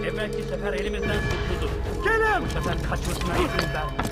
Evvelki sefer elimizden kurtuldu. Gelin! Bu sefer kaçmasına izin vermeyin.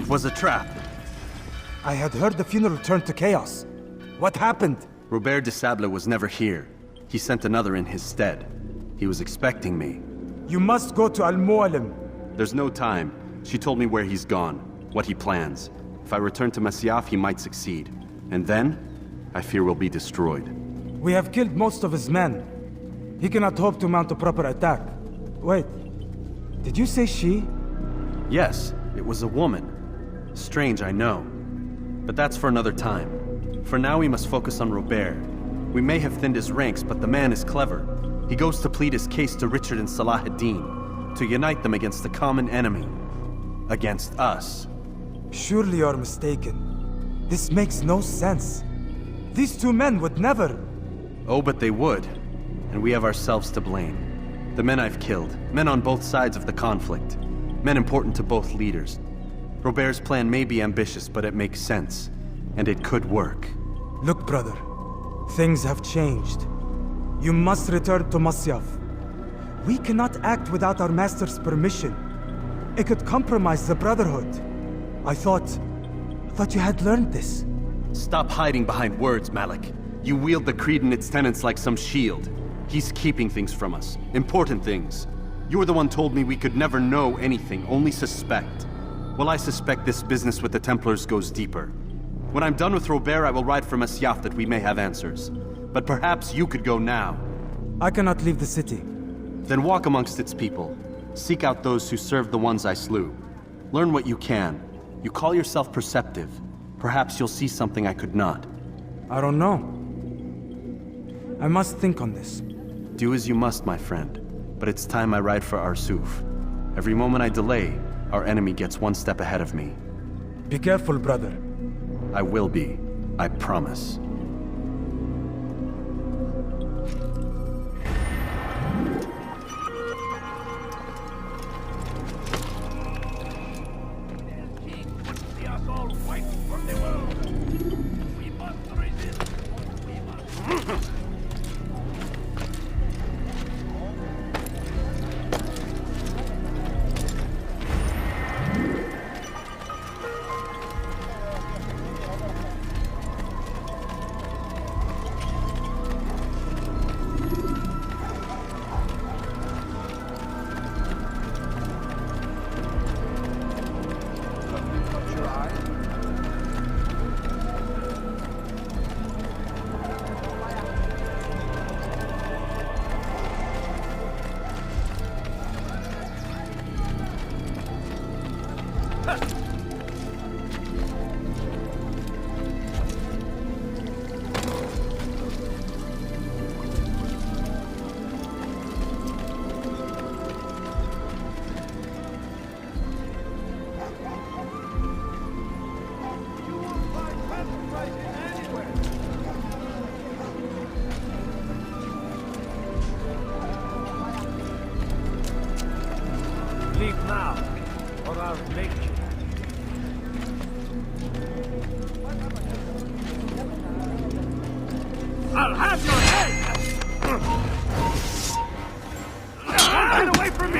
Was a trap. I had heard the funeral turned to chaos. What happened? Robert de Sable was never here. He sent another in his stead. He was expecting me. You must go to Al-Mualim. There's no time. She told me where he's gone, what he plans. If I return to Masyaf, he might succeed. And then, I fear we'll be destroyed. We have killed most of his men. He cannot hope to mount a proper attack. Wait, did you say she? Yes, it was a woman. Strange, I know. But that's for another time. For now, we must focus on Robert. We may have thinned his ranks, but the man is clever. He goes to plead his case to Richard and Salah ad-Din, to unite them against the common enemy. Against us. Surely you're mistaken. This makes no sense. These two men would never... Oh, but they would. And we have ourselves to blame. The men I've killed, men on both sides of the conflict. Men important to both leaders. Robert's plan may be ambitious, but it makes sense. And it could work. Look, brother. Things have changed. You must return to Masyaf. We cannot act without our master's permission. It could compromise the Brotherhood. I thought you had learned this. Stop hiding behind words, Malik. You wield the creed and its tenets like some shield. He's keeping things from us. Important things. You were the one told me we could never know anything, only suspect. Well, I suspect this business with the Templars goes deeper. When I'm done with Robert, I will ride for Masyaf that we may have answers. But perhaps you could go now. I cannot leave the city. Then walk amongst its people. Seek out those who served the ones I slew. Learn what you can. You call yourself perceptive. Perhaps you'll see something I could not. I don't know. I must think on this. Do as you must, my friend. But it's time I ride for Arsuf. Every moment I delay, our enemy gets one step ahead of me. Be careful, brother. I will be. I promise. Leave now, or I'll make you. I'll have your head! Get away from me!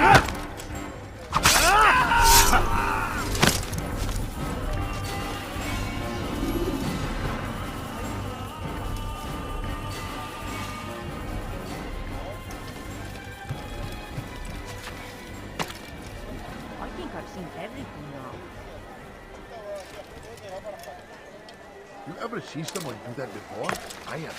I think I've seen everything now. You ever see someone do that before? I am.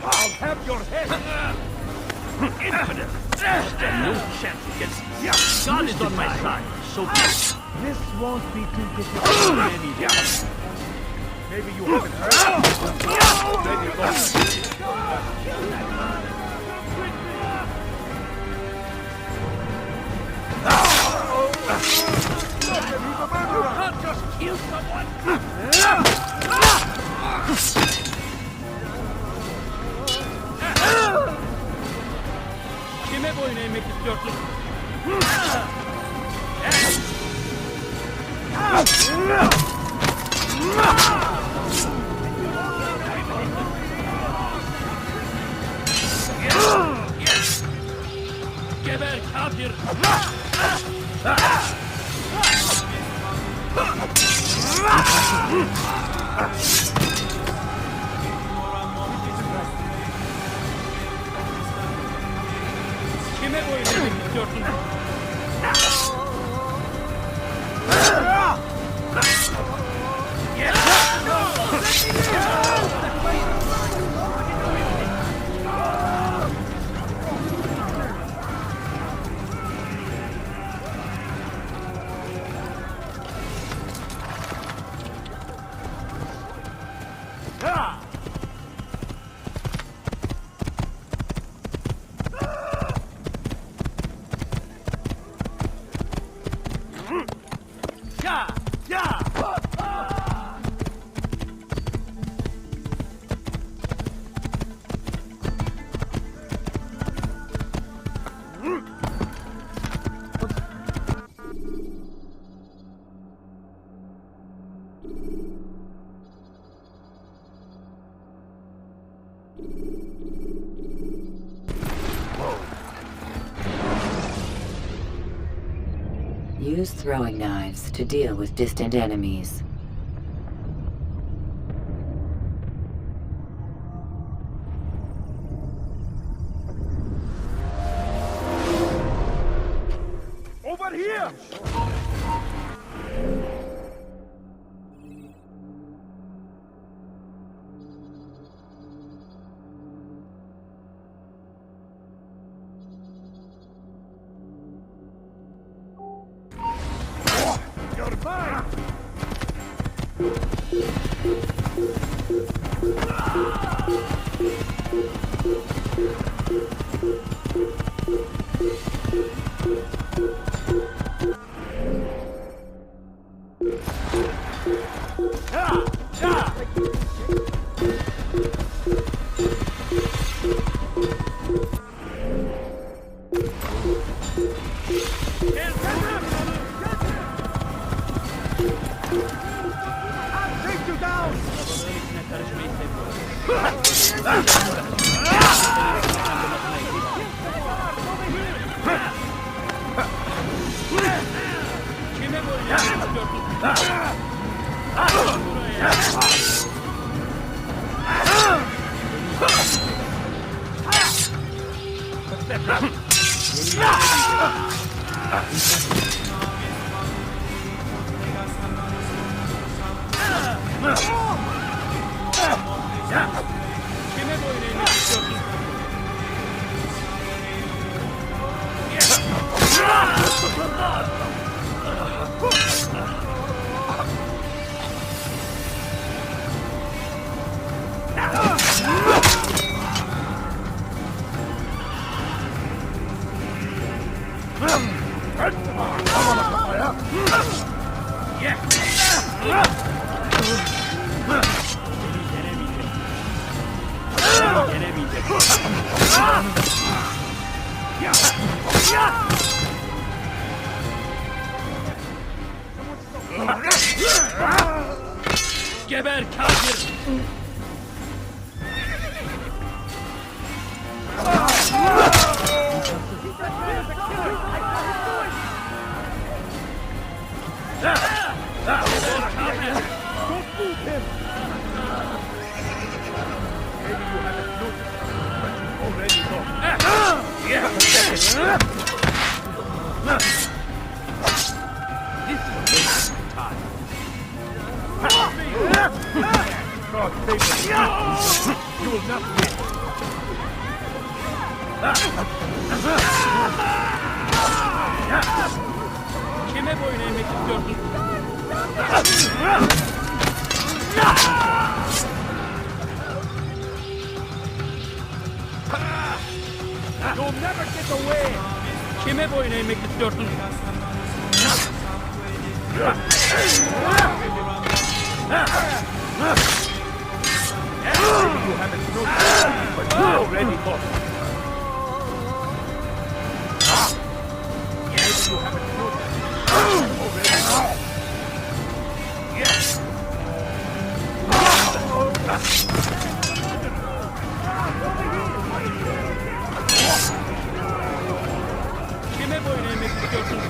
I'll have your head! Infinite! There's no chance against me. God is on my side, so be it. This won't be too difficult for any of you. Maybe you haven't heard? Maybe you can't just kill someone! Kime boyun eğmek istiyorsun? Geber kafir! Kime boyun eğmek istiyorsun? Use throwing knives to deal with distant enemies. Over here! You're mine! Kime boyun eğmek istiyorsun? Kime boyun eğmek istiyorsun? Geber kafir! Kime boyun eğmek istiyorsun? You'll never get away! Kime boyun eğmek istiyorsun? You haven't noticed, but you're already lost. Yes, you haven't noticed. Already lost. Yes. Kime boyun eğmek istiyorsun?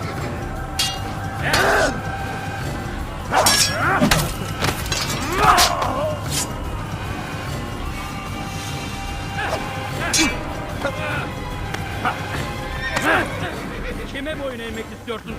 Kime boyun eğmek istiyorsun?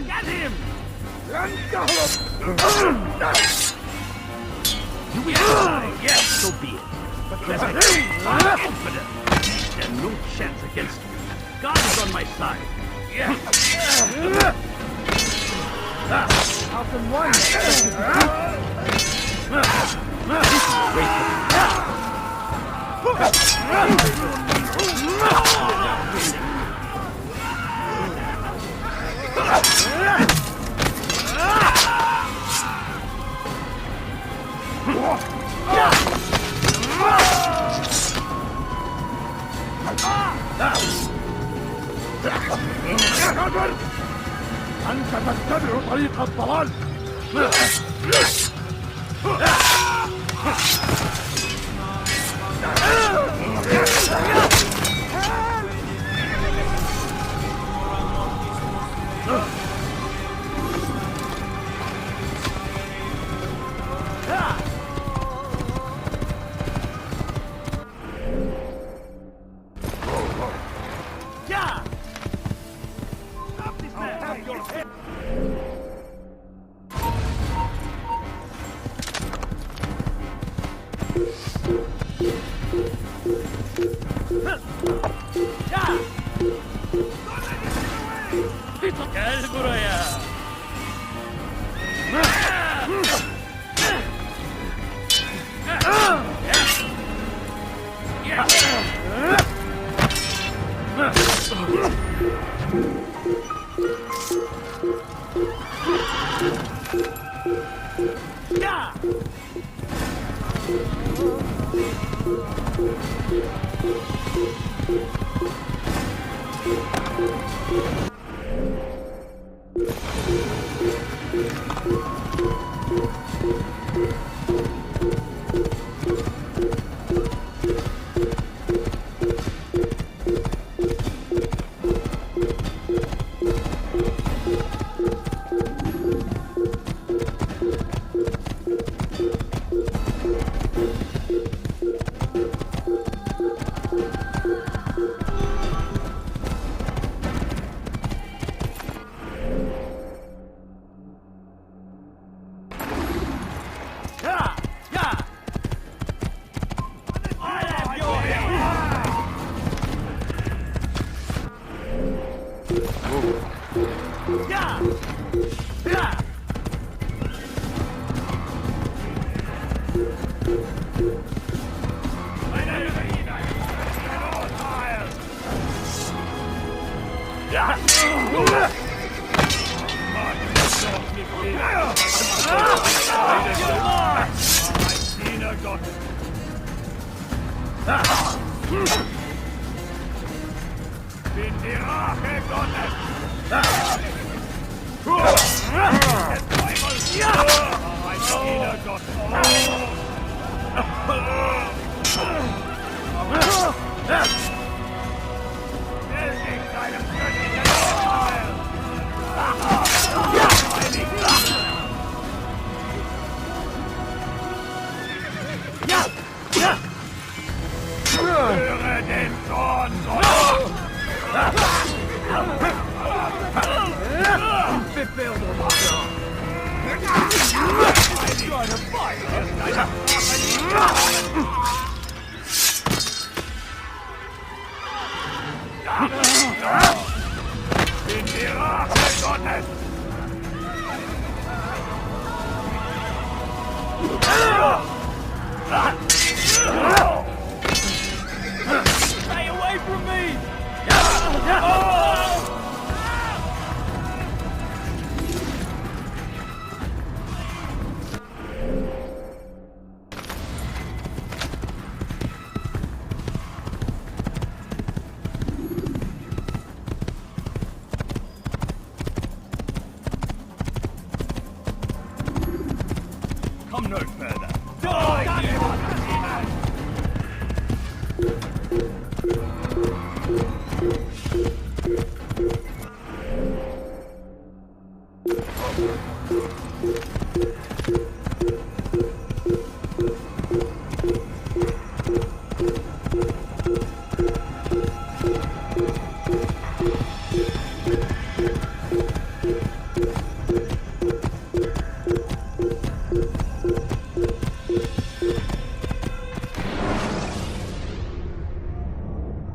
Get him! You will die, yes, so be it. But there's a infidel. There's no chance against you. God is on my side. Yes. How can one أنت تتبع طريق الضلال.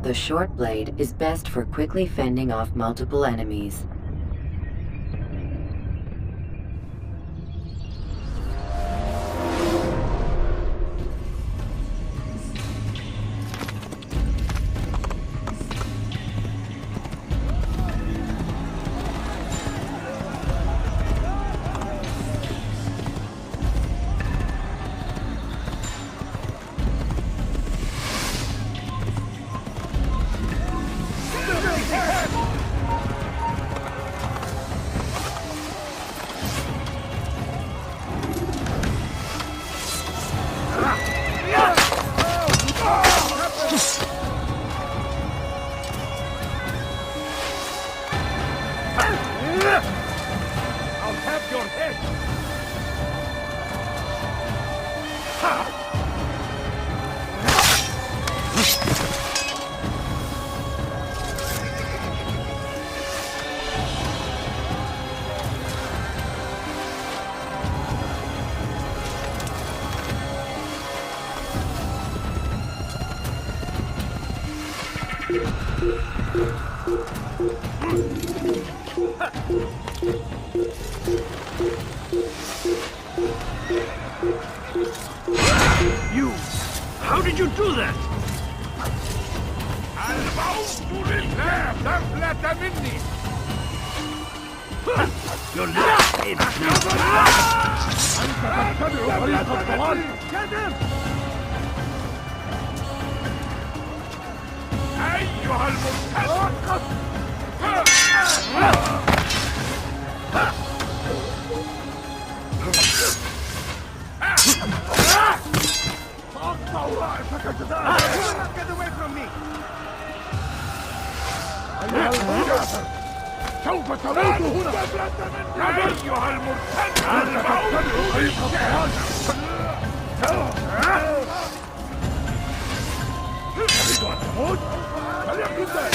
The short blade is best for quickly fending off multiple enemies. You! How did you do that? الموت لله تفلت مني. You're not in. أنت تتبع طريق الضلال. أيها المرتد. أقطع رأسك جزاء. Get away from me. أيها المجاهر سوف تموت هنا. أيها المرتد. أنت تتبع طريق الضلال. تريد أن تموت؟ فليكن ذلك.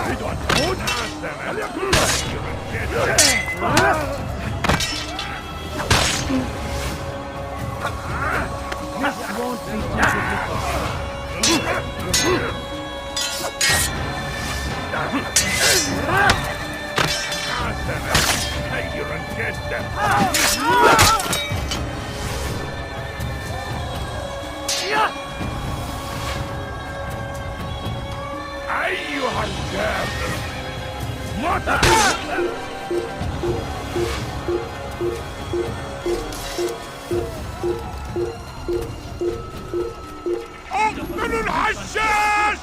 تريد أن تموت؟ فليكن ذلك. This won't be too difficult. خيرا جدا. أيها الكافر مت. اقتل الحشاش.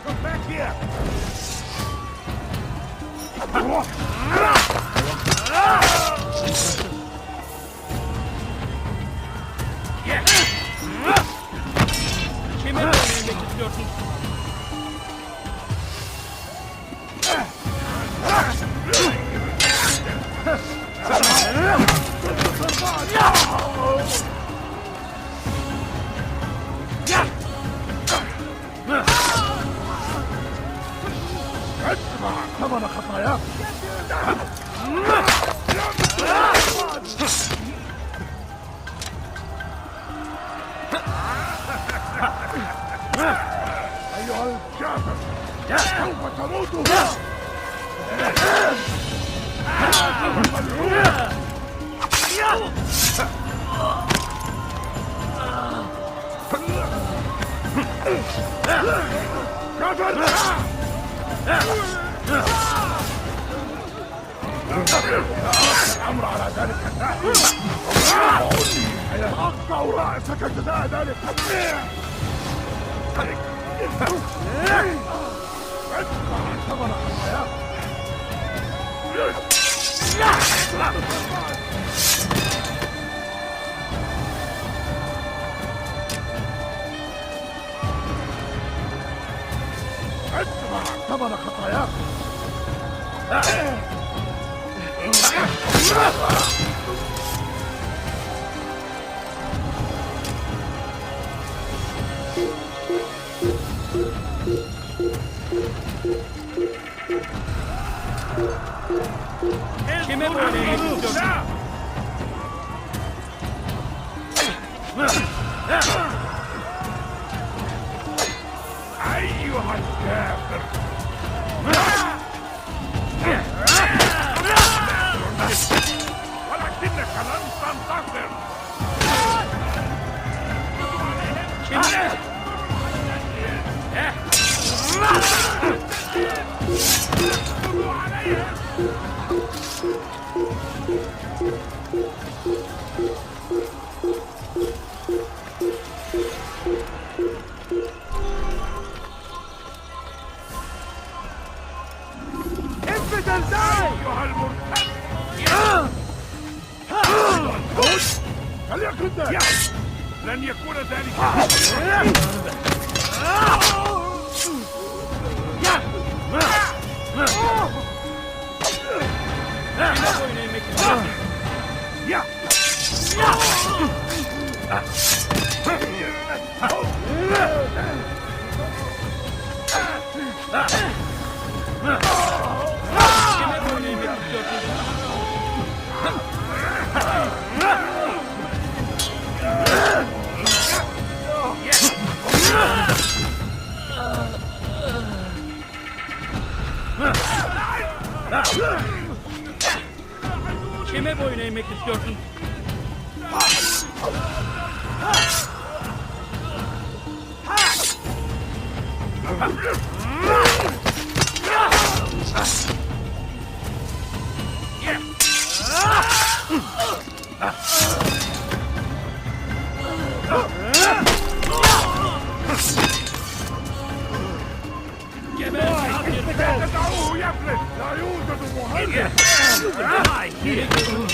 Come back here. ادفع ثمن خطاياك. أيها الكافر سوف تموت هنا. كافر الأمر على ذلك الناحية. أقطع رأسك جزاء ذلك. ادفع ثمن خطاياك. ادفع ثمن خطاياك. أيها الكافر ولكنك لن تنتصر. أيها المرتد فليكن ذلك. لن يكون ذلك. Kime boyun eğmek istiyorsun?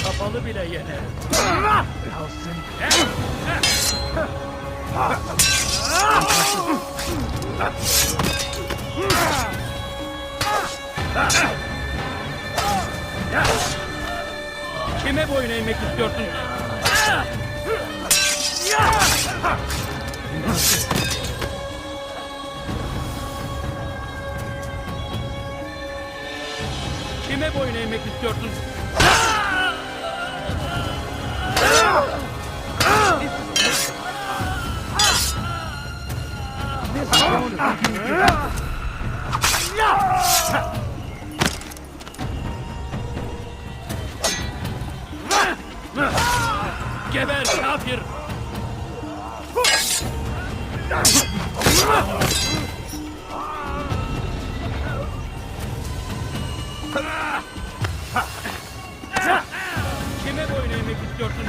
Kapalı bile yener. Kime boyun eğmek istiyorsun? Kime boyun eğmek istiyorsun? Geber kafir! Kime boyun eğmek istiyorsun?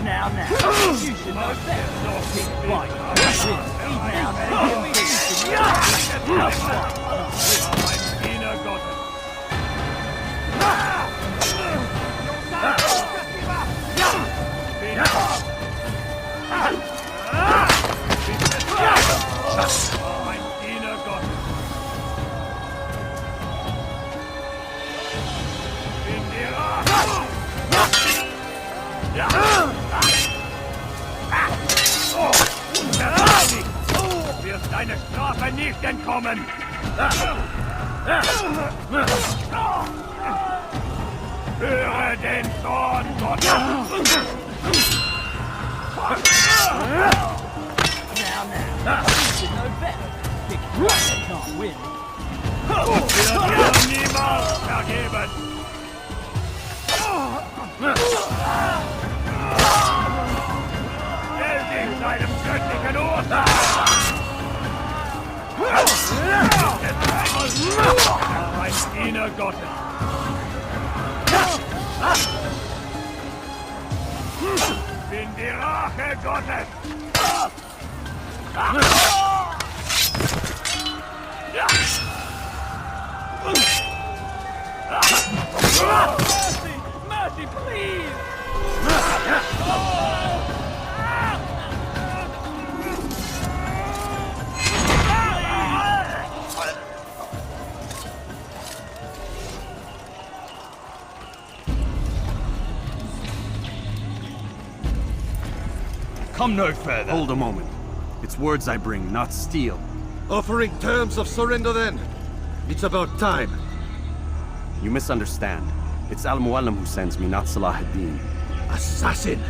Now, you should know better. Right, wirst deine Strafe nicht entkommen! Höre den Zorn Gottes! Now, you should know better. Big brother can't win. Wird dir niemals vergeben! In seinem göttlichen Urteil! Ein Diener Gottes! Bin die Rache Gottes! Mercy! Mercy, please! Come no further. Hold a moment. It's words I bring, not steel. Offering terms of surrender then? It's about time. You misunderstand. It's Al-Mualim who sends me, not Salah ad-Din. Assassin!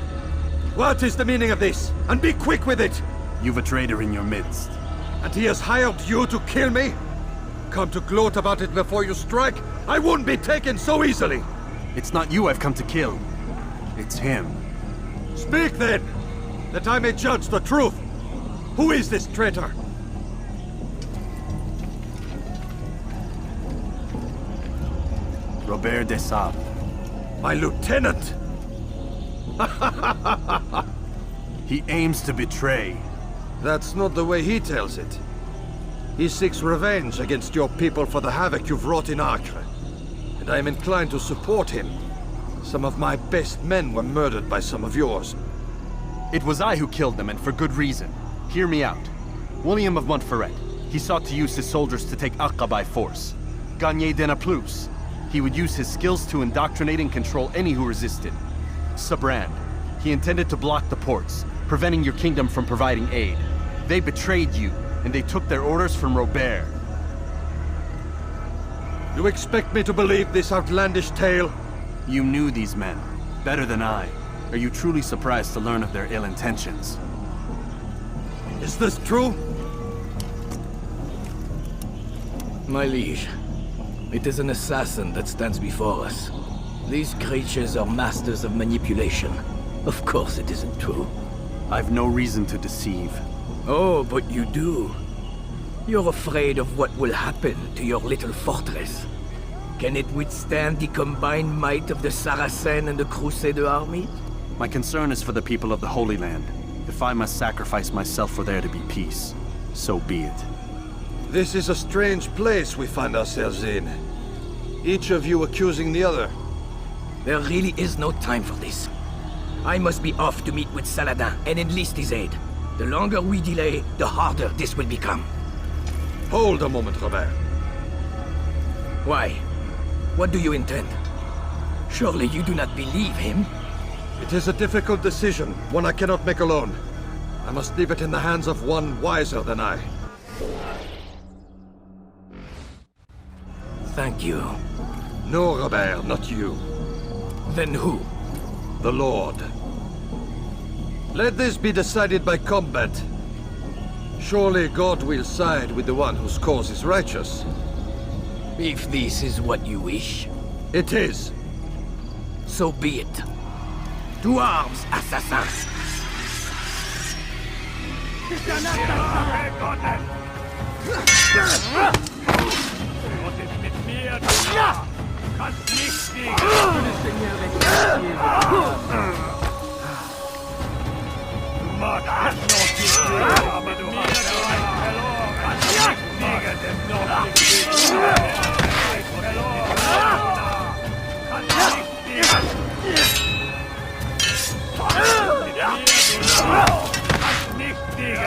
What is the meaning of this? And be quick with it! You've a traitor in your midst. And he has hired you to kill me? Come to gloat about it before you strike? I won't be taken so easily! It's not you I've come to kill. It's him. Speak then! That I may judge the truth! Who is this traitor? Robert de Sable. My lieutenant! He aims to betray. That's not the way he tells it. He seeks revenge against your people for the havoc you've wrought in Acre. And I am inclined to support him. Some of my best men were murdered by some of yours. It was I who killed them, and for good reason. Hear me out. William of Montferrat. He sought to use his soldiers to take Acre by force. Gagné de Naplouse. He would use his skills to indoctrinate and control any who resisted. Sabrand. He intended to block the ports, preventing your kingdom from providing aid. They betrayed you, and they took their orders from Robert. You expect me to believe this outlandish tale? You knew these men, better than I. Are you truly surprised to learn of their ill intentions? Is this true? My liege, it is an assassin that stands before us. These creatures are masters of manipulation. Of course it isn't true. I've no reason to deceive. Oh, but you do. You're afraid of what will happen to your little fortress. Can it withstand the combined might of the Saracen and the Crusader army? My concern is for the people of the Holy Land. If I must sacrifice myself for there to be peace, so be it. This is a strange place we find ourselves in. Each of you accusing the other. There really is no time for this. I must be off to meet with Saladin and enlist his aid. The longer we delay, the harder this will become. Hold a moment, Robert. Why? What do you intend? Surely you do not believe him? It is a difficult decision, one I cannot make alone. I must leave it in the hands of one wiser than I. Thank you. No, Robert, not you. Then who? The Lord. Let this be decided by combat. Surely God will side with the one whose cause is righteous. If this is what you wish, It is. so be it. To arms, assassins! Was ist mit mir, du Narr? Kannst nicht siegen! Du magst es noch nicht sehen, aber du hast bereits verloren! Kannst nicht siegen, es noch nicht sehen! Bereits verloren! Kannst nicht siegen! Mit mir, du Narr! Kannst nicht siegen!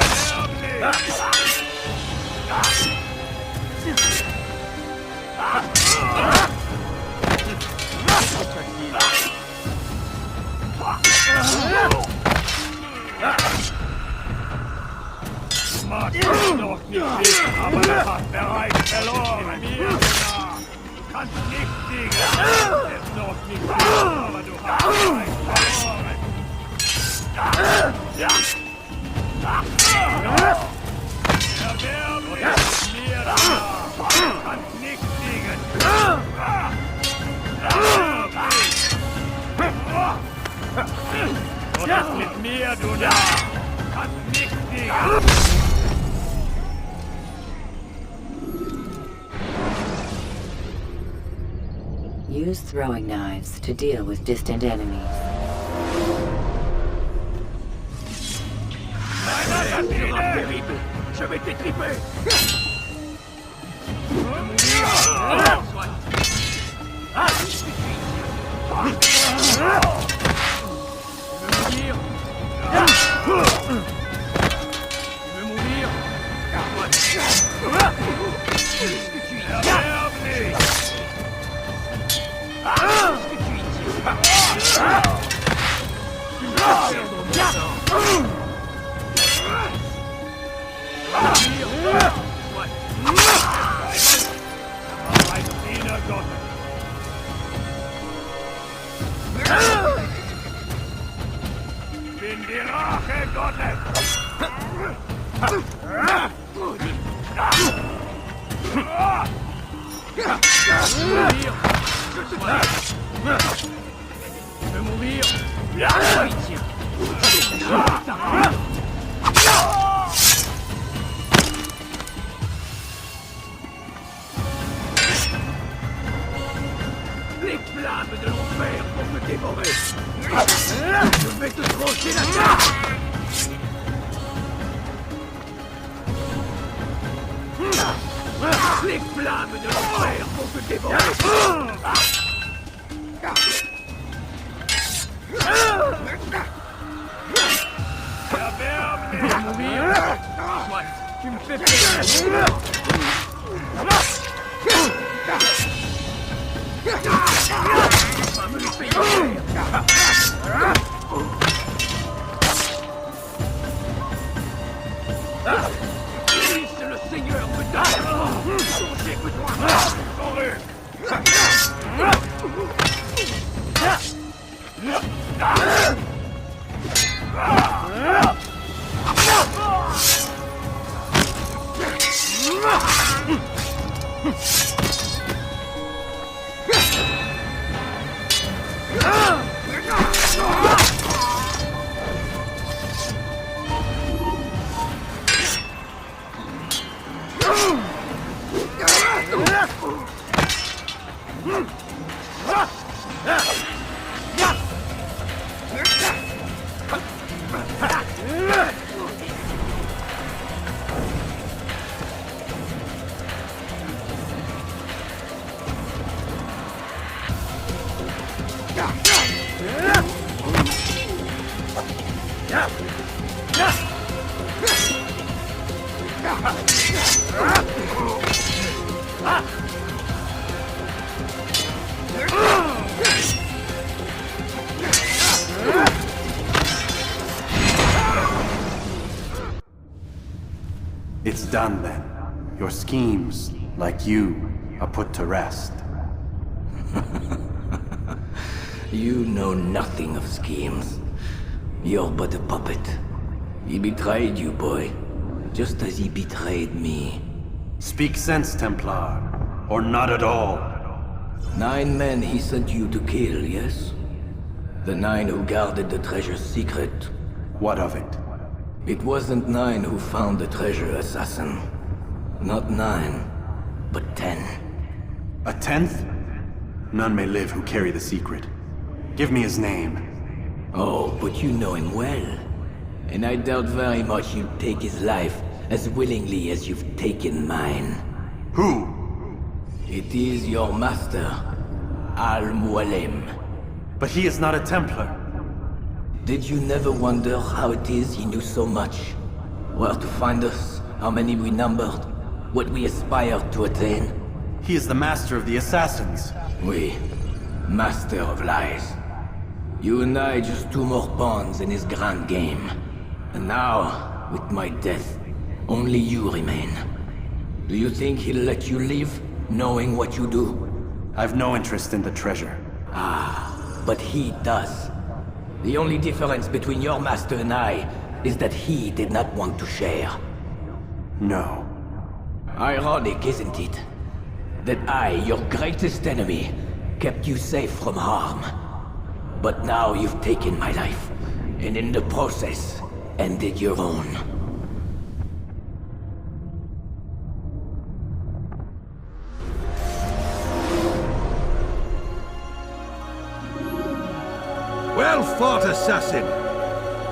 Du magst es noch nicht sehen, aber du hast bereits verloren! Mit mir, du Narr! Du kannst nicht siegen! Es noch nicht sehen, aber du hast bereits verloren! Erwerben ist mir, du Narr! Du kannst nicht siegen! Was ist mit mir, du Narr? Du kannst nicht siegen! Use throwing knives to deal with distant enemies. Terrible! Je vais t'étriper! Bin die Rache Gottes! Je vais mourir! Les flammes de l'enfer vont me dévorer! Je vais te trancher la tête! Les flammes de l'enfer vont te dévorer. Tu me fais peur. C'est le Seigneur me donne. It's done then. Your schemes, like you, are put to rest. You know nothing of schemes. You're but a puppet. He betrayed you, boy. Just as he betrayed me. Speak sense, Templar. Or not at all. 9 men he sent you to kill, yes? The 9 who guarded the treasure's secret. What of it? It wasn't 9 who found the treasure, assassin. Not 9, but 10. A 10th? None may live who carry the secret. Give me his name. Oh, but you know him well. And I doubt very much you'd take his life as willingly as you've taken mine. Who? It is your master, Al-Mualim. But he is not a Templar. Did you never wonder how it is he knew so much? Where to find us, how many we numbered, what we aspired to attain? He is the master of the assassins. Oui, master of lies. You and I just 2 more pawns in his grand game. And now, with my death, only you remain. Do you think he'll let you live, knowing what you do? I've no interest in the treasure. Ah, but he does. The only difference between your master and I is that he did not want to share. No. Ironic, isn't it? That I, your greatest enemy, kept you safe from harm. But now you've taken my life, and in the process, ended your own. Well fought, assassin!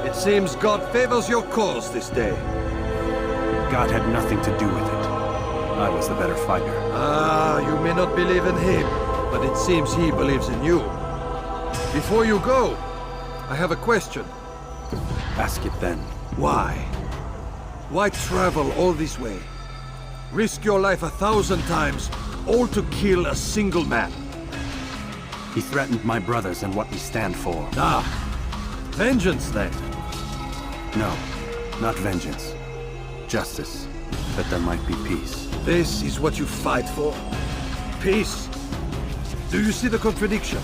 It seems God favors your cause this day. God had nothing to do with it. I was the better fighter. Ah, you may not believe in him, but it seems he believes in you. Before you go, I have a question. Ask it then. Why? Why travel all this way? Risk your life 1,000 times, all to kill a single man? He threatened my brothers and what we stand for. Ah, vengeance then. No, not vengeance. Justice, that there might be peace. This is what you fight for? Peace? Do you see the contradiction?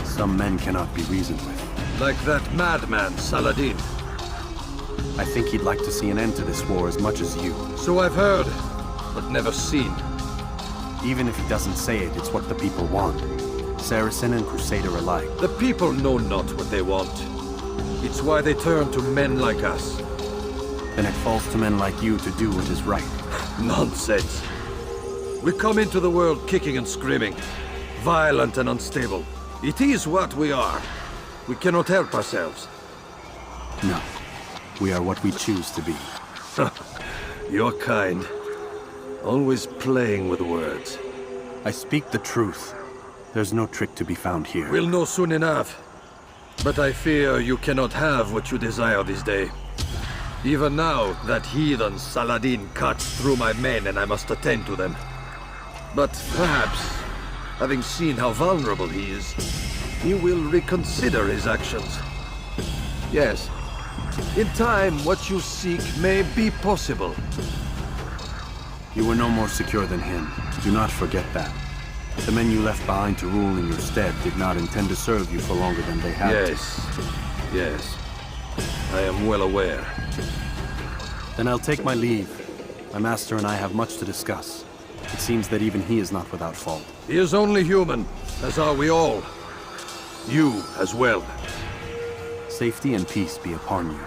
Some men cannot be reasoned with. Like that madman, Saladin. I think he'd like to see an end to this war as much as you. So I've heard, but never seen. Even if he doesn't say it, it's what the people want. Saracen and Crusader alike. The people know not what they want. It's why they turn to men like us. Then it falls to men like you to do what is right. Nonsense. We come into the world kicking and screaming, violent and unstable. It is what we are. We cannot help ourselves. No. We are what we choose to be. You're kind. Always playing with words. I speak the truth. There's no trick to be found here. We'll know soon enough. But I fear you cannot have what you desire this day. Even now, that heathen Saladin cuts through my men and I must attend to them. But perhaps, having seen how vulnerable he is, he will reconsider his actions. Yes, in time, what you seek may be possible. You were no more secure than him. Do not forget that. The men you left behind to rule in your stead did not intend to serve you for longer than they had to. Yes. I am well aware. Then I'll take my leave. My master and I have much to discuss. It seems that even he is not without fault. He is only human, as are we all. You as well. Safety and peace be upon you.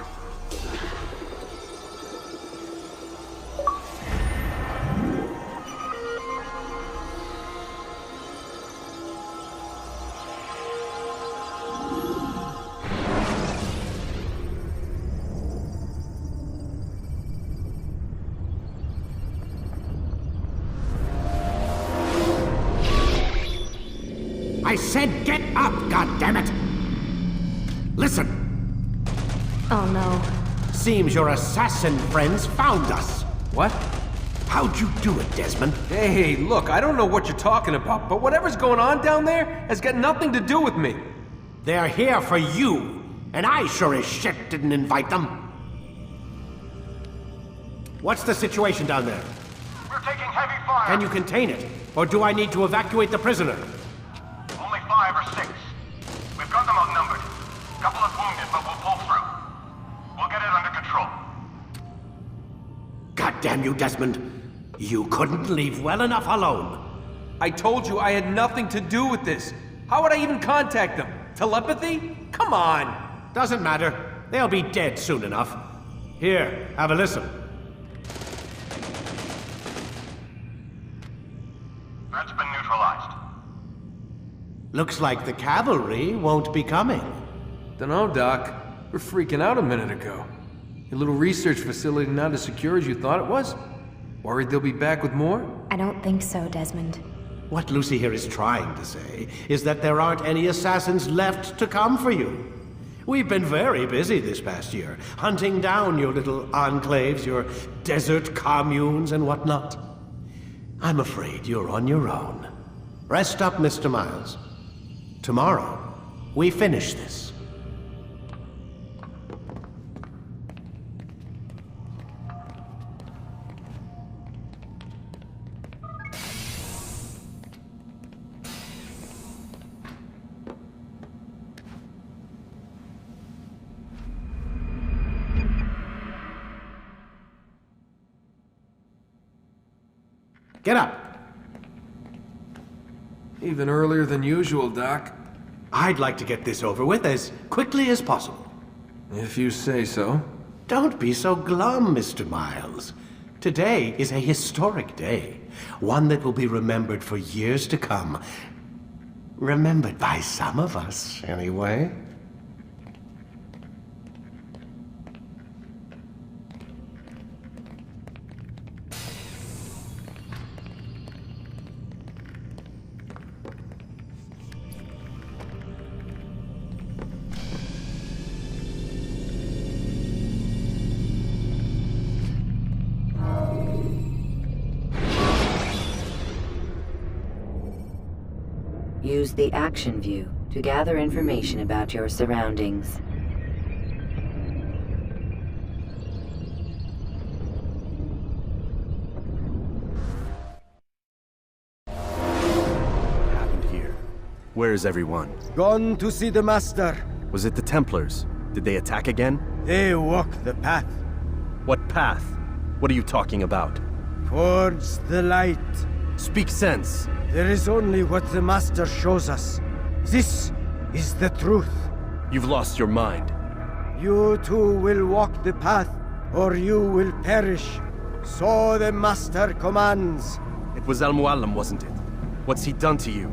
I said get up, goddammit! Listen! Oh no. Seems your assassin friends found us. What? How'd you do it, Desmond? Hey, look, I don't know what you're talking about, but whatever's going on down there has got nothing to do with me. They're here for you, and I sure as shit didn't invite them. What's the situation down there? We're taking heavy fire. Can you contain it? Or do I need to evacuate the prisoner? Only 5 or 6. We've got them outnumbered. Couple of wounded, but we'll pull through. We'll get it under control. God damn you, Desmond. You couldn't leave well enough alone. I told you I had nothing to do with this. How would I even contact them? Telepathy? Come on! Doesn't matter. They'll be dead soon enough. Here, have a listen. That's been neutralized. Looks like the cavalry won't be coming. Dunno, Doc. We're freaking out a minute ago. Your little research facility not as secure as you thought it was? Worried they'll be back with more? I don't think so, Desmond. What Lucy here is trying to say is that there aren't any assassins left to come for you. We've been very busy this past year, hunting down your little enclaves, your desert communes and whatnot. I'm afraid you're on your own. Rest up, Mr. Miles. Tomorrow, we finish this. Get up. Even earlier than usual, Doc. I'd like to get this over with as quickly as possible. If you say so. Don't be so glum, Mr. Miles. Today is a historic day. One that will be remembered for years to come. Remembered by some of us, anyway. Use the action view to gather information about your surroundings. What happened here? Where is everyone? Gone to see the Master. Was it the Templars? Did they attack again? They walk the path What path? What are you talking about? towards the light. Speak sense. There is only what the Master shows us. This is the truth. You've lost your mind. You too will walk the path, or you will perish. So the Master commands. It was Al-Mu'allim, wasn't it? What's he done to you?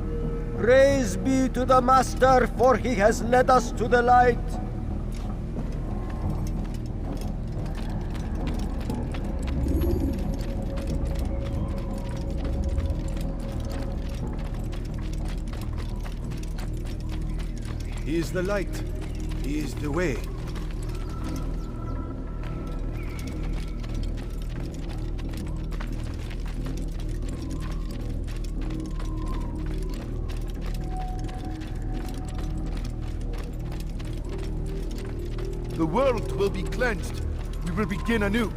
Praise be to the Master, for he has led us to the light. He is the light. He is the way. The world will be cleansed. We will begin anew.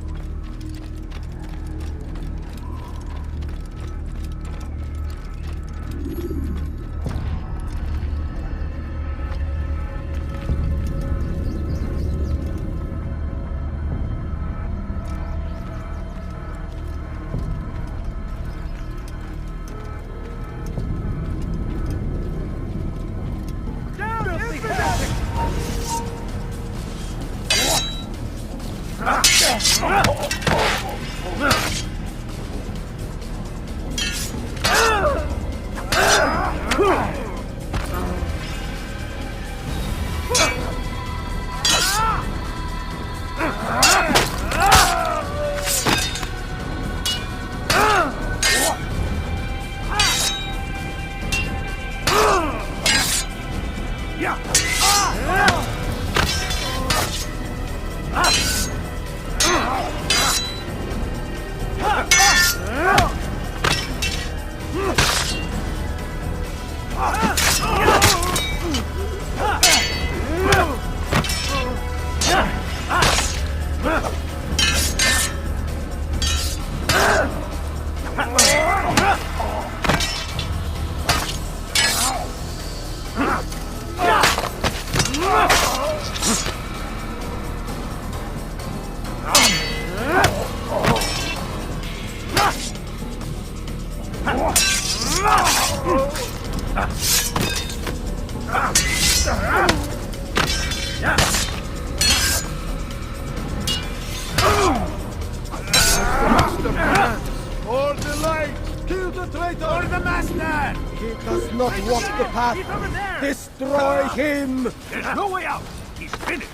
Destroy him! There's no way out! He's finished!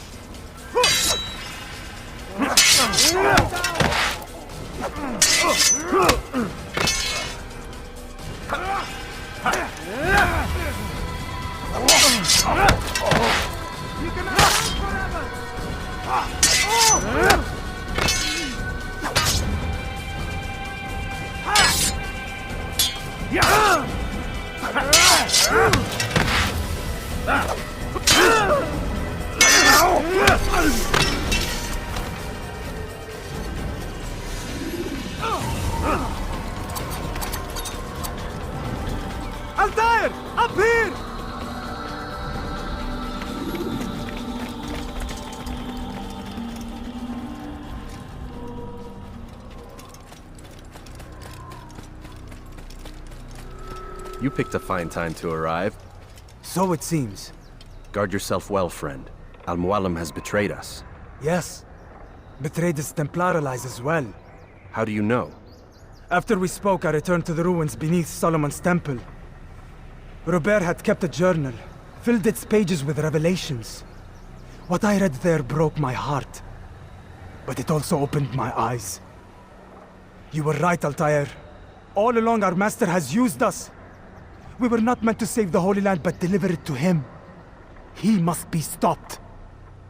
You cannot live forever! Altaïr! Up here! You picked a fine time to arrive. So it seems. Guard yourself well, friend. Al-Mualim has betrayed us. Yes. Betrayed his Templar allies as well. How do you know? After we spoke, I returned to the ruins beneath Solomon's temple. Robert had kept a journal, filled its pages with revelations. What I read there broke my heart. But it also opened my eyes. You were right, Altaïr. All along our master has used us. We were not meant to save the Holy Land, but deliver it to him. He must be stopped.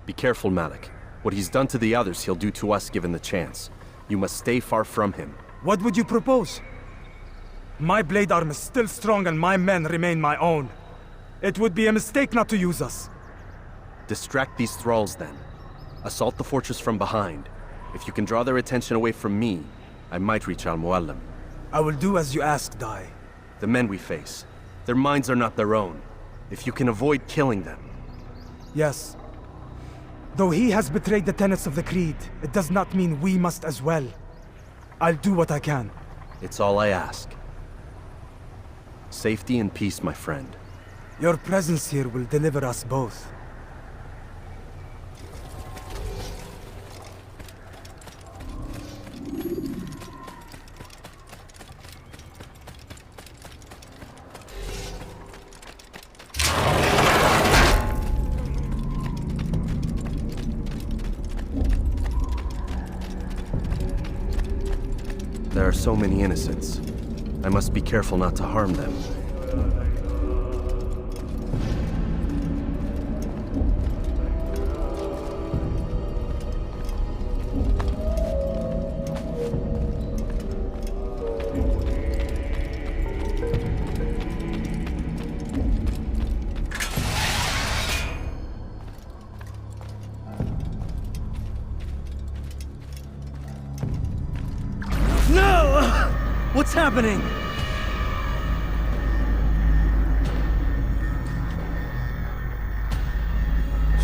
Be careful, Malik. What he's done to the others, he'll do to us given the chance. You must stay far from him. What would you propose? My blade arm is still strong and my men remain my own. It would be a mistake not to use us. Distract these thralls then. Assault the fortress from behind. If you can draw their attention away from me, I might reach Al-Mualim. I will do as you ask, Dai. The men we face, their minds are not their own. If you can avoid killing them. Yes. Though he has betrayed the tenets of the Creed, it does not mean we must as well. I'll do what I can. It's all I ask. Safety and peace, my friend. Your presence here will deliver us both. There are so many innocents. I must be careful not to harm them. What's happening?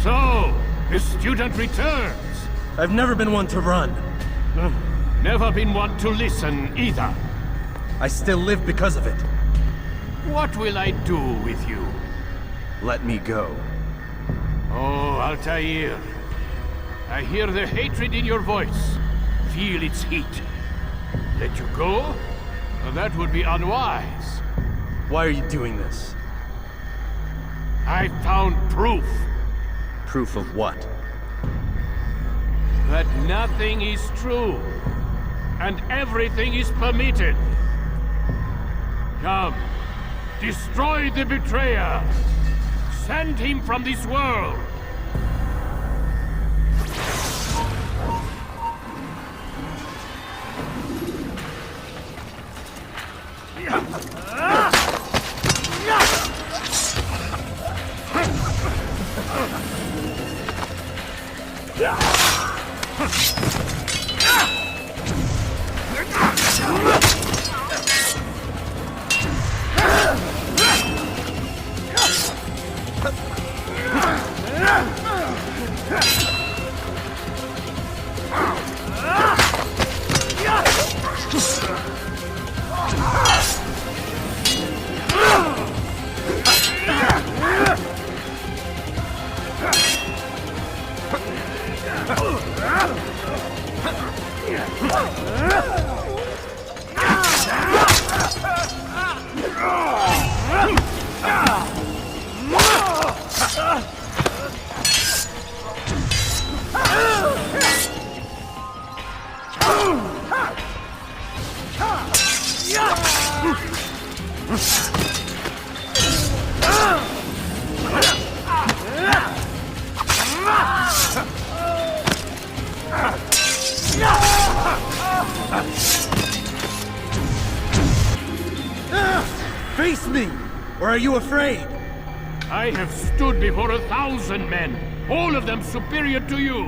So, the student returns. I've never been one to run. Never been one to listen either. I still live because of it. What will I do with you? Let me go. Oh, Altaïr. I hear the hatred in your voice. Feel its heat. Let you go? Well, that would be unwise. Why are you doing this? I found proof. Proof of what? That nothing is true. And everything is permitted. Come. Destroy the betrayer. Send him from this world. Face me! Or are you afraid? I have stood before 1,000 men, all of them superior to you,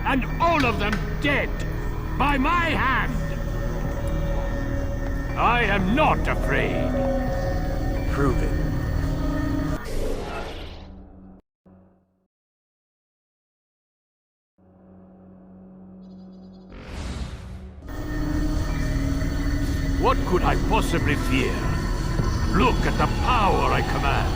and all of them dead, by my hand. I am not afraid. Prove it. What could I possibly fear? Look at the power I command.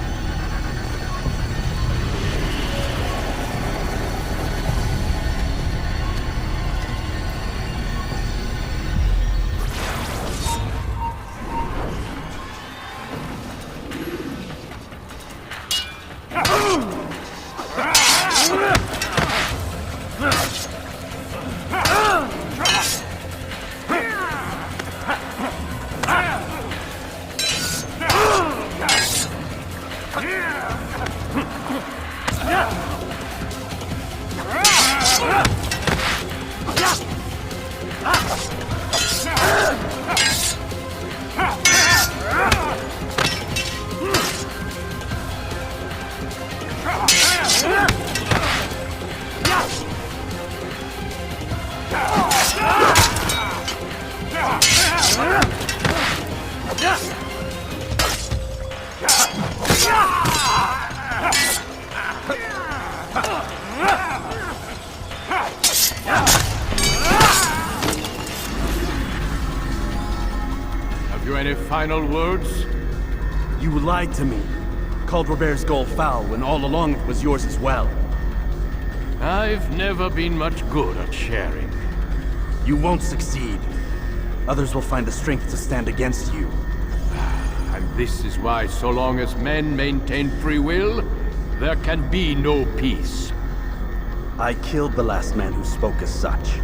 Have you any final words? You lied to me. Called Robert's goal foul when all along it was yours as well. I've never been much good at sharing. You won't succeed. Others will find the strength to stand against you. And this is why, so long as men maintain free will, there can be no peace. I killed the last man who spoke as such.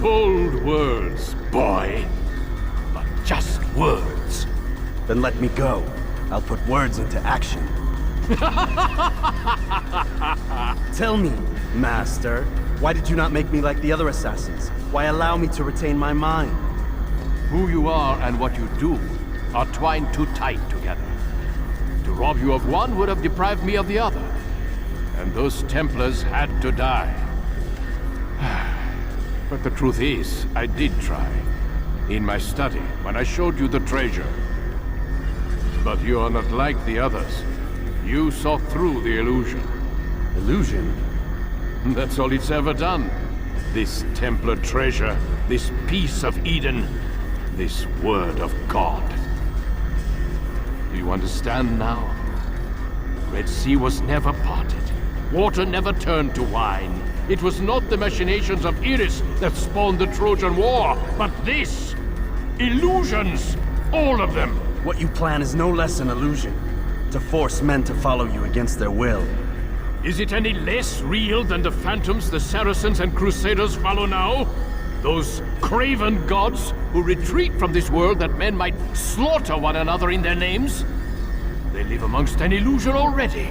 Bold words, boy. But just words. Then let me go. I'll put words into action. Tell me, Master, why did you not make me like the other assassins? Why allow me to retain my mind? Who you are and what you do are twined too tight together. To rob you of one would have deprived me of the other. And those Templars had to die. But the truth is, I did try. In my study, when I showed you the treasure. But you are not like the others. You saw through the illusion. Illusion? That's all it's ever done. This Templar treasure, this piece of Eden, this word of God. Do you understand now? Red Sea was never parted. Water never turned to wine. It was not the machinations of Iris that spawned the Trojan War, but this! Illusions! All of them! What you plan is no less an illusion. To force men to follow you against their will. Is it any less real than the phantoms the Saracens and Crusaders follow now? Those craven gods who retreat from this world that men might slaughter one another in their names? They live amongst an illusion already.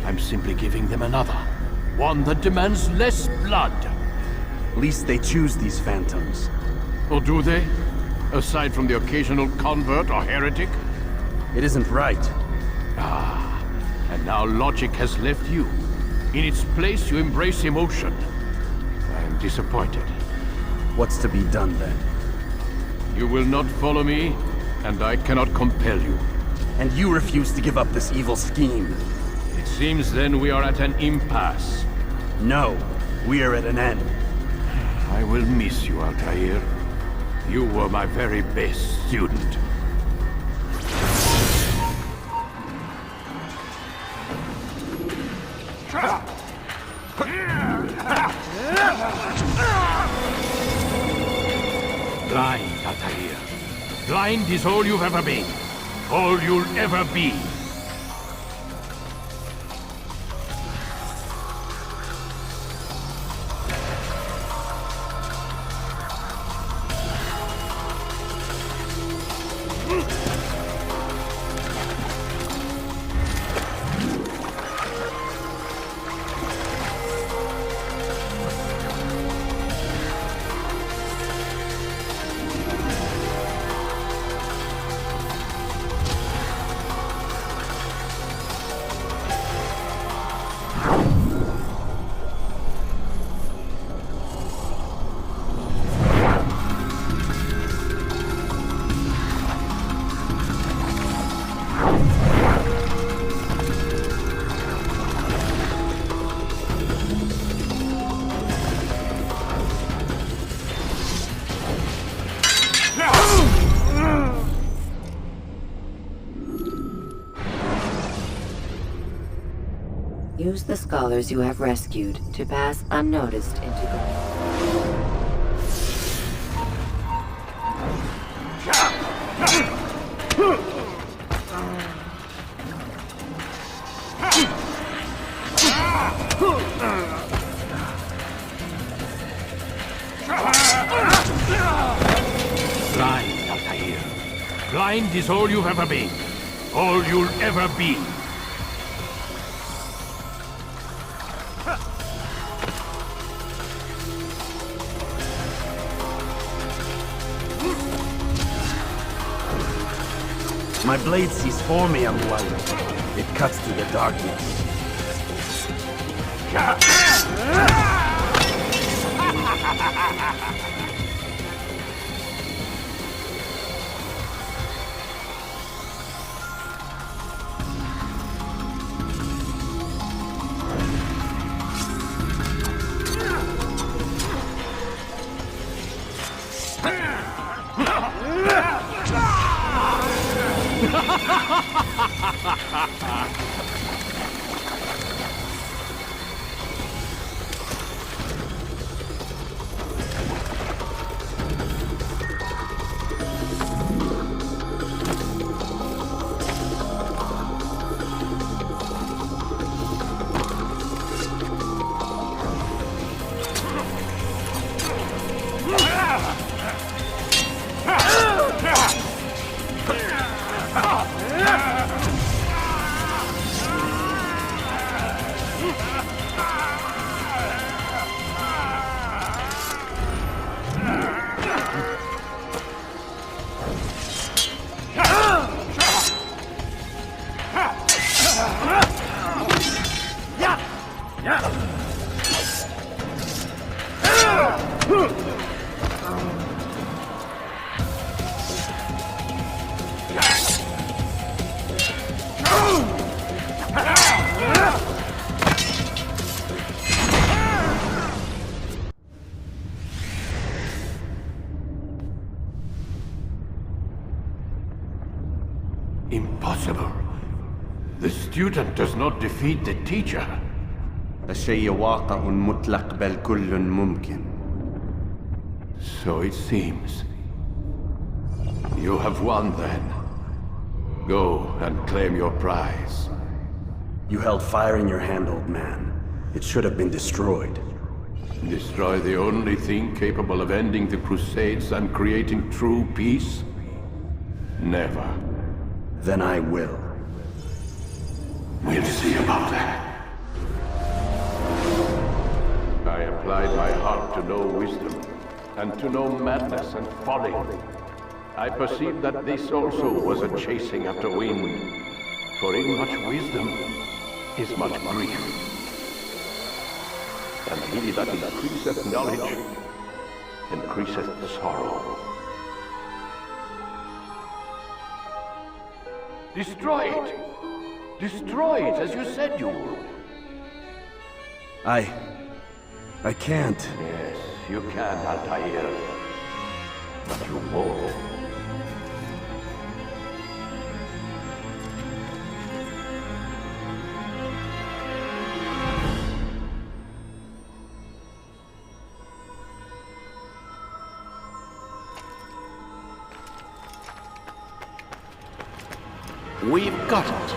I'm simply giving them another. One that demands less blood. At least they choose these phantoms. Or do they? Aside from the occasional convert or heretic? It isn't right. Ah, and now logic has left you. In its place, you embrace emotion. I am disappointed. What's to be done then? You will not follow me, and I cannot compel you. And you refuse to give up this evil scheme. It seems then we are at an impasse. No, we are at an end. I will miss you, Altaïr. You were my very best student. Blind, Altaïr. Blind is all you've ever been. All you'll ever be. Use the scholars you have rescued to pass unnoticed into the... Blind, Altaïr. Blind is all you've ever been. All you'll ever be. My blade sees for me, Amualu. It cuts through the darkness. Impossible. The student does not defeat the teacher. الشيء واقع مطلق بل كل ممكن. So it seems. You have won then. Go and claim your prize. You held fire in your hand, old man. It should have been destroyed. Destroy the only thing capable of ending the Crusades and creating true peace? Never. Then I will. We'll see about that. I applied my heart to know wisdom, and to know madness and folly. I perceived that this also was a chasing after wind, for in much wisdom is much grief. And he that increaseth knowledge increaseth sorrow. Destroy it! Destroy it, as you said you would. I can't. Yes, you can, Altaïr. But you won't. We've got it.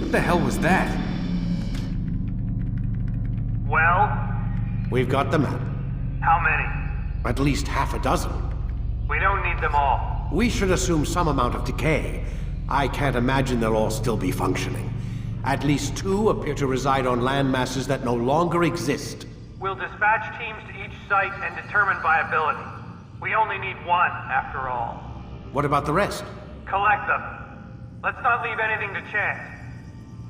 What the hell was that? Well? We've got the map. How many? At least half a dozen. We don't need them all. We should assume some amount of decay. I can't imagine they'll all still be functioning. At least 2 appear to reside on land masses that no longer exist. We'll dispatch teams to each site and determine viability. We only need 1, after all. What about the rest? Collect them. Let's not leave anything to chance.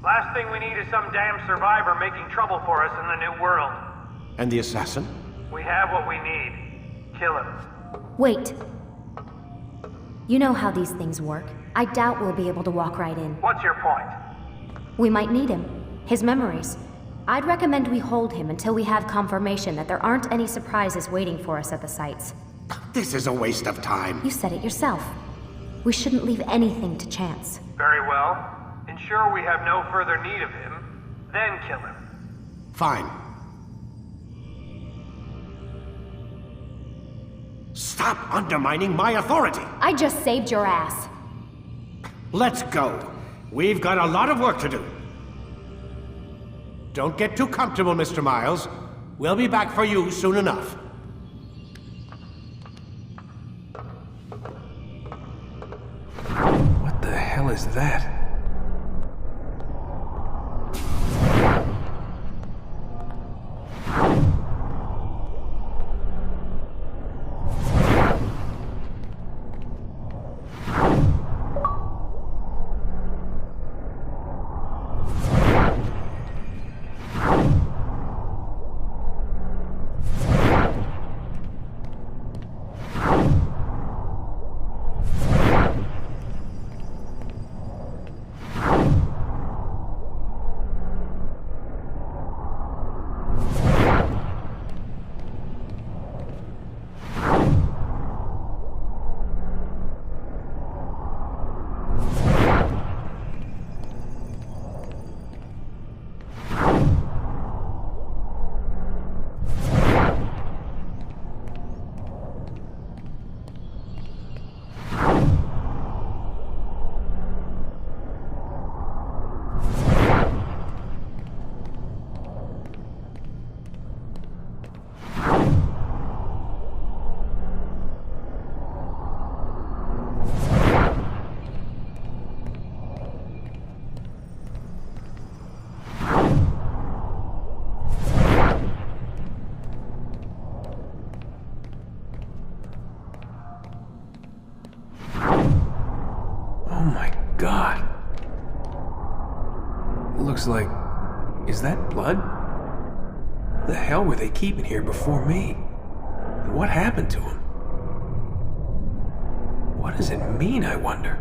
Last thing we need is some damn survivor making trouble for us in the new world. And the assassin? We have what we need. Kill him. Wait. You know how these things work. I doubt we'll be able to walk right in. What's your point? We might need him. His memories. I'd recommend we hold him until we have confirmation that there aren't any surprises waiting for us at the sites. This is a waste of time. You said it yourself. We shouldn't leave anything to chance. Very well. Ensure we have no further need of him, then kill him. Fine. Stop undermining my authority! I just saved your ass. Let's go. We've got a lot of work to do. Don't get too comfortable, Mr. Miles. We'll be back for you soon enough. What the hell is that? God. It looks like... Is that blood? The hell were they keeping here before me? What happened to him? What does it mean, I wonder?